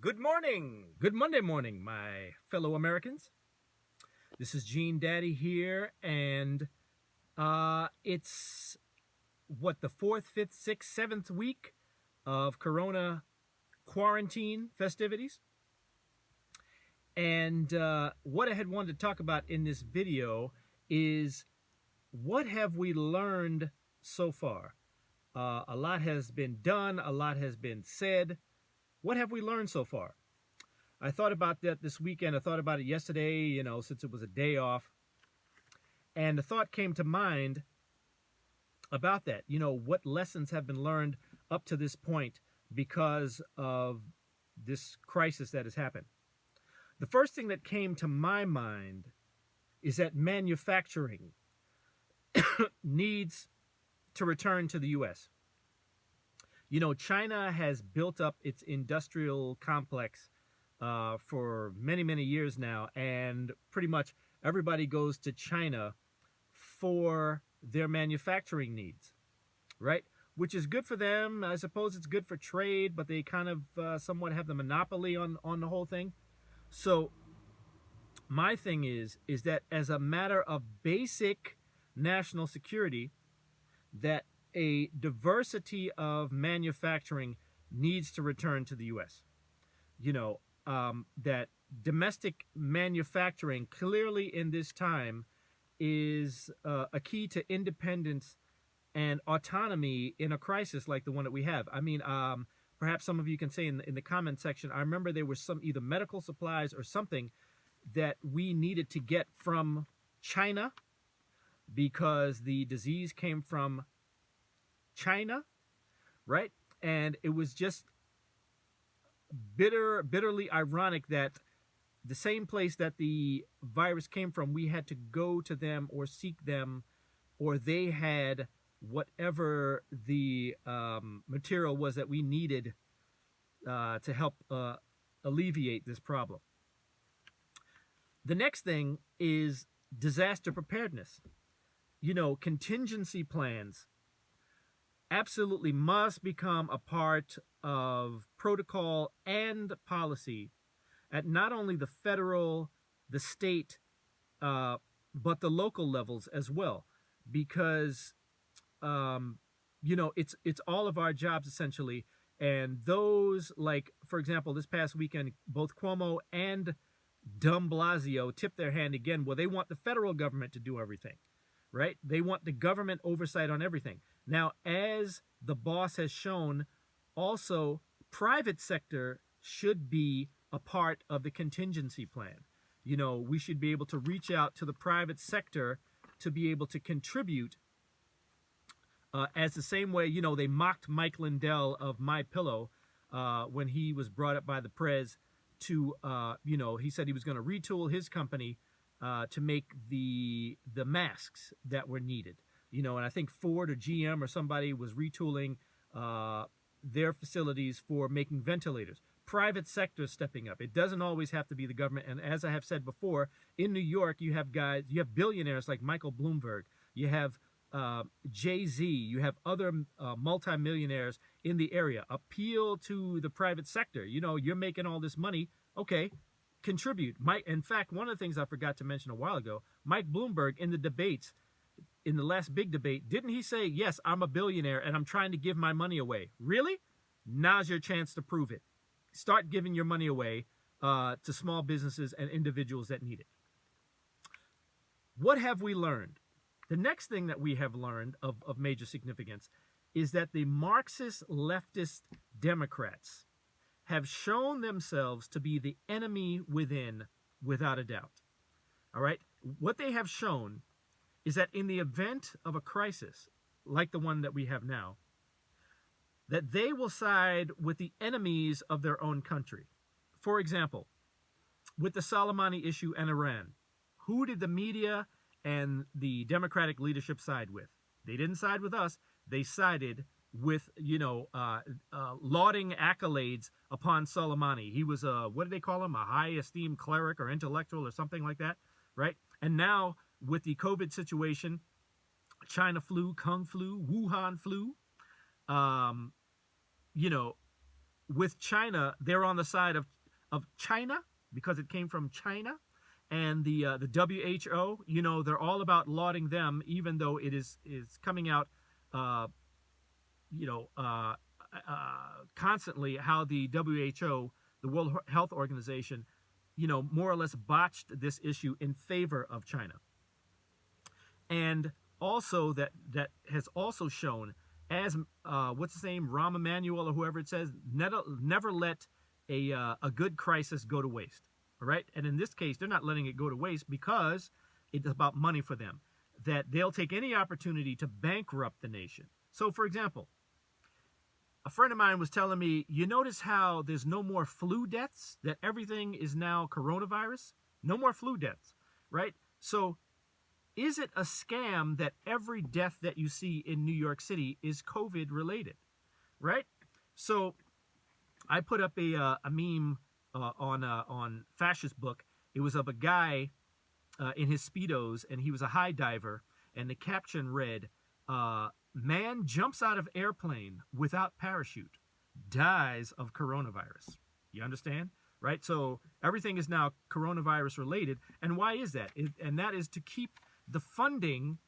Good morning. Good Monday morning, my fellow Americans. This is Gene Daddy here, and it's the fourth, fifth, sixth, seventh week of Corona quarantine festivities. And what I had wanted to talk about in this video is what have we learned so far? A lot has been done, a lot has been said. What have we learned so far? I thought about that this weekend. I thought about it yesterday, since it was a day off. And the thought came to mind about that. What lessons have been learned up to this point because of this crisis that has happened? The first thing that came to my mind is that manufacturing needs to return to the U.S. China has built up its industrial complex for many, many years now, and pretty much everybody goes to China for their manufacturing needs, right? Which is good for them. I suppose it's good for trade, but they kind of somewhat have the monopoly on the whole thing. So my thing is that as a matter of basic national security, that a diversity of manufacturing needs to return to the U.S. That domestic manufacturing clearly in this time is a key to independence and autonomy in a crisis like the one that we have. I mean, perhaps some of you can say in the comment section, I remember there was some either medical supplies or something that we needed to get from China because the disease came from China, right? And it was just bitterly ironic that the same place that the virus came from, we had to go to them or seek them, or they had whatever the material was that we needed to help alleviate this problem. The next thing is disaster preparedness. Contingency plans absolutely must become a part of protocol and policy at not only the federal, the state, but the local levels as well, because it's all of our jobs essentially. And those, like, for example, this past weekend, both Cuomo and Dumb Blasio tipped their hand again. Well, they want the federal government to do everything, right? They want the government oversight on everything. Now, as the boss has shown, also private sector should be a part of the contingency plan. We should be able to reach out to the private sector to be able to contribute as the same way, they mocked Mike Lindell of MyPillow when he was brought up by the prez to, he said he was going to retool his company to make the masks that were needed. And I think Ford or GM or somebody was retooling their facilities for making ventilators. Private sector stepping up. It doesn't always have to be the government. And as I have said before, in New York, you have billionaires like Michael Bloomberg. You have Jay-Z. You have other multimillionaires in the area. Appeal to the private sector. You're making all this money. Okay, contribute. In fact, one of the things I forgot to mention a while ago, Mike Bloomberg in the debates, in the last big debate, didn't he say, yes, I'm a billionaire and I'm trying to give my money away? Really? Now's your chance to prove it. Start giving your money away to small businesses and individuals that need it. What have we learned? The next thing that we have learned of major significance is that the Marxist leftist Democrats have shown themselves to be the enemy within, without a doubt. All right? What they have shown is that in the event of a crisis, like the one that we have now, that they will side with the enemies of their own country. For example, with the Soleimani issue and Iran, who did the media and the Democratic leadership side with? They didn't side with us. They sided with, lauding accolades upon Soleimani. He was what do they call him? A high esteemed cleric or intellectual or something like that, right? And now with the COVID situation, China flu, Kung flu, Wuhan flu, with China, they're on the side of China because it came from China. And the WHO, you know, they're all about lauding them, even though it is coming out, you know, constantly how the WHO, the World Health Organization, you know, more or less botched this issue in favor of China. And also that has also shown, as what's his name, Rahm Emanuel or whoever it says, never let a good crisis go to waste. All right. And in this case, they're not letting it go to waste because it's about money for them, that they'll take any opportunity to bankrupt the nation. So, for example, a friend of mine was telling me, you notice how there's no more flu deaths, that everything is now coronavirus? No more flu deaths, right? So is it a scam that every death that you see in New York City is COVID related, right? So I put up a meme on Fascist Book. It was of a guy in his Speedos, and he was a high diver, and the caption read, man jumps out of airplane without parachute, dies of coronavirus. You understand? Right? So everything is now coronavirus related. And why is that? And that is to keep the funding,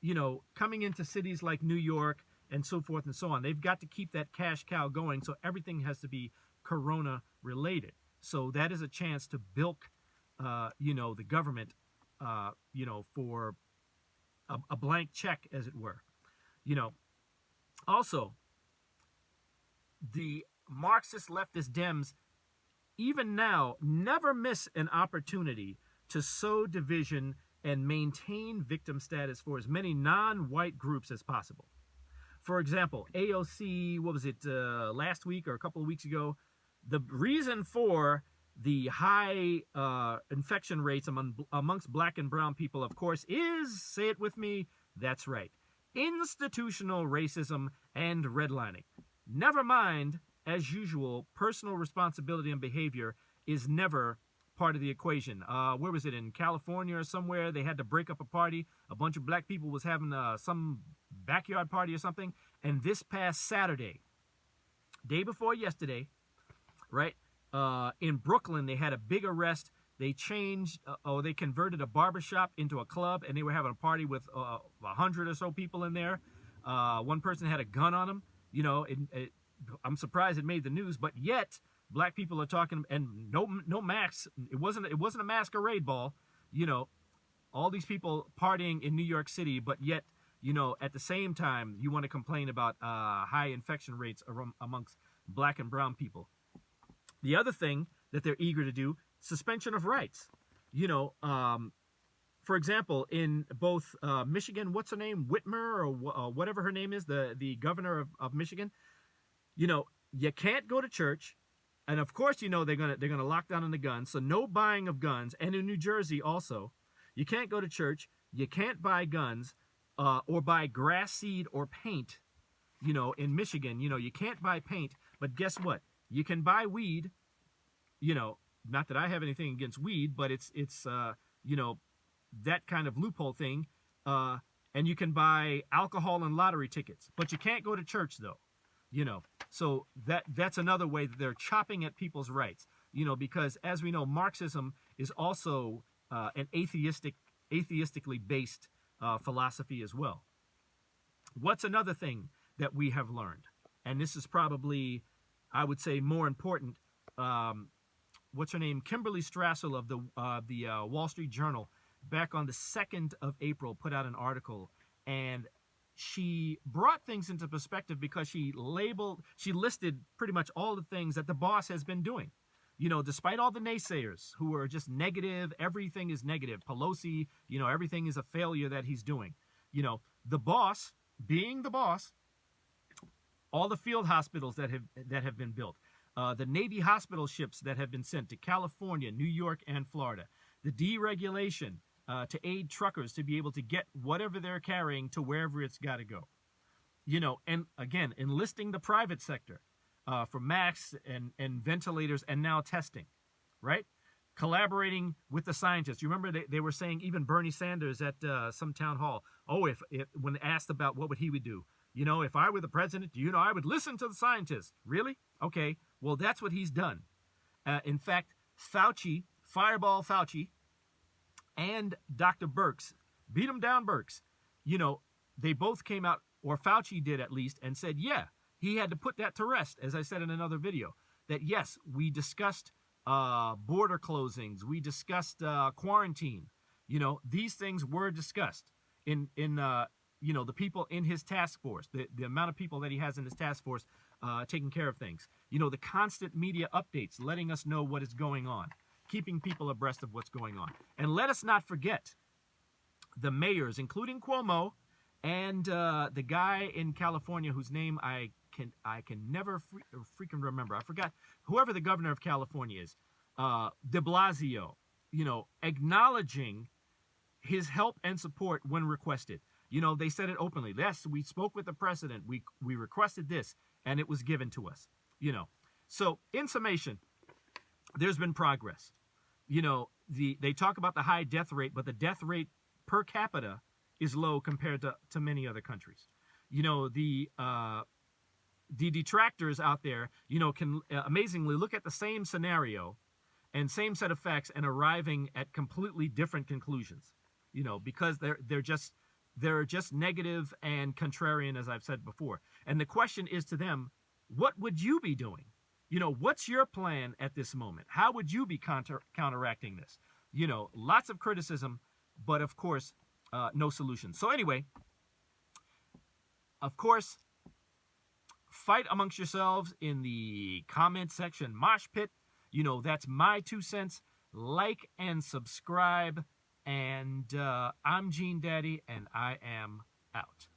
you know, coming into cities like New York and so forth and so on. They've got to keep that cash cow going, so everything has to be corona related. So that is a chance to bilk, you know, the government, you know, for a blank check, as it were. You know, also, the Marxist leftist Dems, even now, never miss an opportunity to sow division and maintain victim status for as many non-white groups as possible. For example, AOC, what was it, last week or a couple of weeks ago, the reason for the high infection rates amongst black and brown people, of course, is, say it with me, that's right, institutional racism and redlining. Never mind, as usual, personal responsibility and behavior is never part of the equation. Where was it, in California or somewhere? They had to break up a party. A bunch of black people was having some backyard party or something. And this past Saturday, day before yesterday, right, in Brooklyn, they had a big arrest. They changed, they converted a barbershop into a club, and they were having a party with 100 or so people in there. One person had a gun on him. You know, I'm surprised it made the news, but yet black people are talking, and no masks. It wasn't a masquerade ball. You know, all these people partying in New York City, but yet, you know, at the same time, you want to complain about high infection rates amongst black and brown people. The other thing that they're eager to do, suspension of rights. You know, for example, in both Michigan, what's her name, Whitmer or whatever her name is, the governor of Michigan. You know, you can't go to church, and of course, you know, they're gonna lock down on the guns, so no buying of guns. And in New Jersey also, you can't go to church, you can't buy guns, or buy grass seed or paint. You know, in Michigan, you know, you can't buy paint, but guess what? You can buy weed. You know, not that I have anything against weed, but it's you know, that kind of loophole thing. And you can buy alcohol and lottery tickets, but you can't go to church though. You know, so that's another way that they're chopping at people's rights. You know, because as we know, Marxism is also an atheistically based philosophy as well. What's another thing that we have learned? And this is probably, I would say, more important. What's her name? Kimberly Strassel of the Wall Street Journal, back on the 2nd of April, put out an article, and she brought things into perspective because she listed pretty much all the things that the boss has been doing. You know, despite all the naysayers who are just negative, everything is negative. Pelosi, you know, everything is a failure that he's doing. You know, the boss, being the boss, all the field hospitals that have been built, the Navy hospital ships that have been sent to California, New York, and Florida, the deregulation to aid truckers to be able to get whatever they're carrying to wherever it's got to go. You know, and again, enlisting the private sector for masks and ventilators and now testing, right? Collaborating with the scientists. You remember they were saying, even Bernie Sanders at some town hall, oh, if when asked about what he would do, You know, if I were the president, you know, I would listen to the scientists. Really? Okay. Well, that's what he's done. In fact, Fauci, Fireball Fauci, and Dr. Birx, beat him down Birx, you know, they both came out, or Fauci did at least, and said, yeah, he had to put that to rest, as I said in another video, that yes, we discussed border closings, we discussed quarantine. You know, these things were discussed in you know, the people in his task force, the amount of people that he has in his task force taking care of things. You know, the constant media updates, letting us know what is going on, keeping people abreast of what's going on. And let us not forget the mayors, including Cuomo, and the guy in California whose name I can never freaking remember. I forgot. Whoever the governor of California is, de Blasio, you know, acknowledging his help and support when requested. You know, they said it openly. Yes, we spoke with the president. We requested this, and it was given to us. You know, so in summation, there's been progress. You know, they talk about the high death rate, but the death rate per capita is low compared to many other countries. You know, the detractors out there, you know, can amazingly look at the same scenario and same set of facts and arriving at completely different conclusions. You know, because they're just negative and contrarian, as I've said before. And the question is to them, what would you be doing? You know, what's your plan at this moment? How would you be counteracting this? You know, lots of criticism, but of course, no solution. So anyway, of course, fight amongst yourselves in the comment section, mosh pit. You know, that's my 2 cents. Like and subscribe. And I'm Gene Daddy, and I am out.